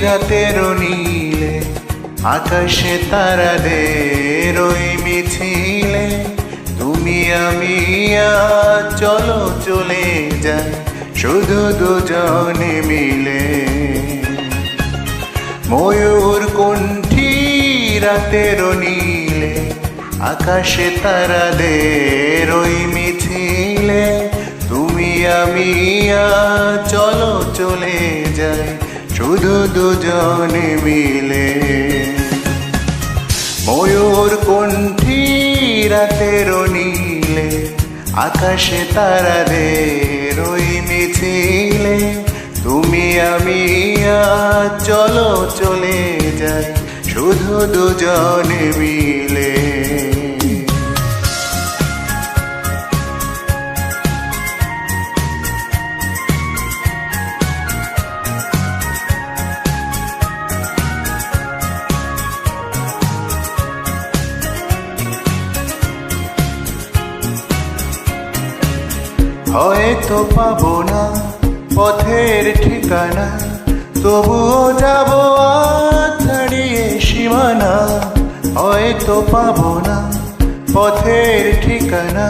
রাতের নীলে আকাশে তারাদের ওই মিছিলে তুমি আমি আজ চলো চলে যাই শুধু দুজনে মিলে। ময়ূর কণ্ঠী রাতের নীলে আকাশে তারাদের ওই মিছিলে তুমি আমি আজ চলো চলে যাই শুধু দুজনে মিলে। ময়ূর কণ্ঠী রাতের নীলে আকাশে তারাদের ওই মিছিলে তুমি আমি আজ চলো চলে যাই শুধু দুজনে মিলে। হয়তো পাবো না পথের ঠিকানা, তবুও যাবো আজ ছাড়িয়ে সীমানা। হয়তো পাবো না পথের ঠিকানা,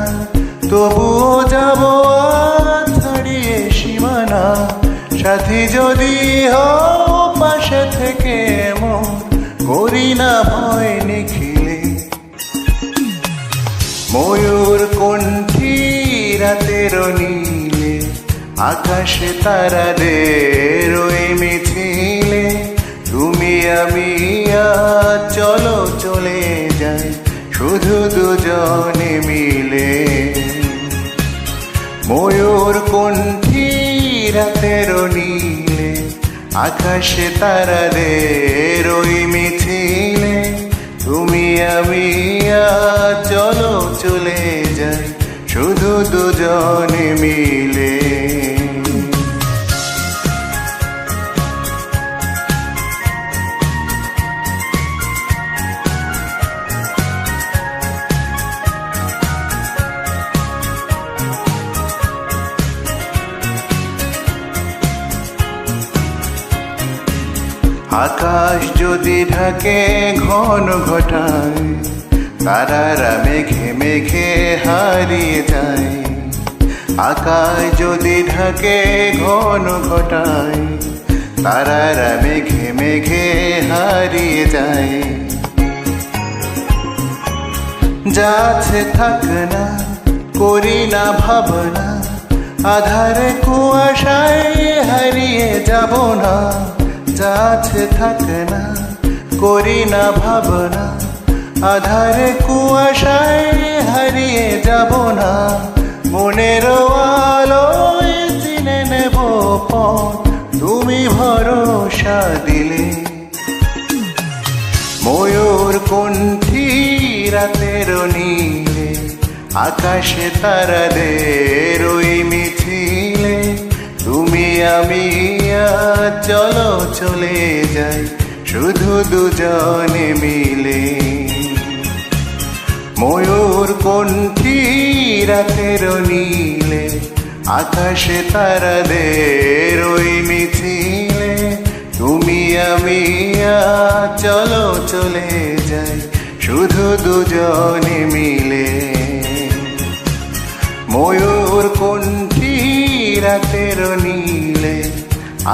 তবুও যাবো আজ ছাড়িয়ে সীমানা। সাথী যদি হও পাশে থেকে এমন করি না ভয় নিখিলে। ময়ূর কণ্ঠী রাতের নীলে আকাশে তারাদের ওই মিছিলে তুমি আমি আজ চলো চলে যাই শুধু দুজনে মিলে। ময়ূর কণ্ঠী রাতের নীলে আকাশে তারাদের ওই মিছিলে তুমি আমি আজ চলো চলে যাই শুধু দুজনে মিলে। আকাশ যদি ঢাকে ঘন ঘটায়, তারারা মেঘে মেঘে হারিয়ে যায়। আকাশ যদি ঢাকে ঘন ঘটায়, তারারা মেঘে মেঘে হারিয়ে যায়। যাচ্ছে থাক না করি না ভাবনা, আধারে কুয়াশায় হারিয়ে যাব না। যাচ্ছে থাক না করি না ভাবনা, আধারে কুয়াশায় হারিয়ে যাব না। মনের আলোয় চিনে নেব পথ তুমি ভরসা দিলে। ময়ূর কণ্ঠী রাতের নীলে আকাশে তারাদের ওই মিছিলে তুমি আমি আজ চলো চলে যাই শুধু দুজনে মিলে। ময়ূর কণ্ঠী রাতের নীলে আকাশে তারাদের ওই মিছিলে তুমি আমি আজ চলো চলে যাই শুধু দুজনে মিলে। ময়ূর কণ্ঠী রাতের নীলে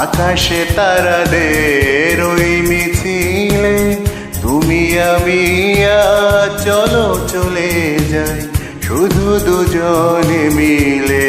আকাশে তারাদের ওই মিছিলে তুমি আমি আজ চলো চলে যাই শুধু দুজনে মিলে।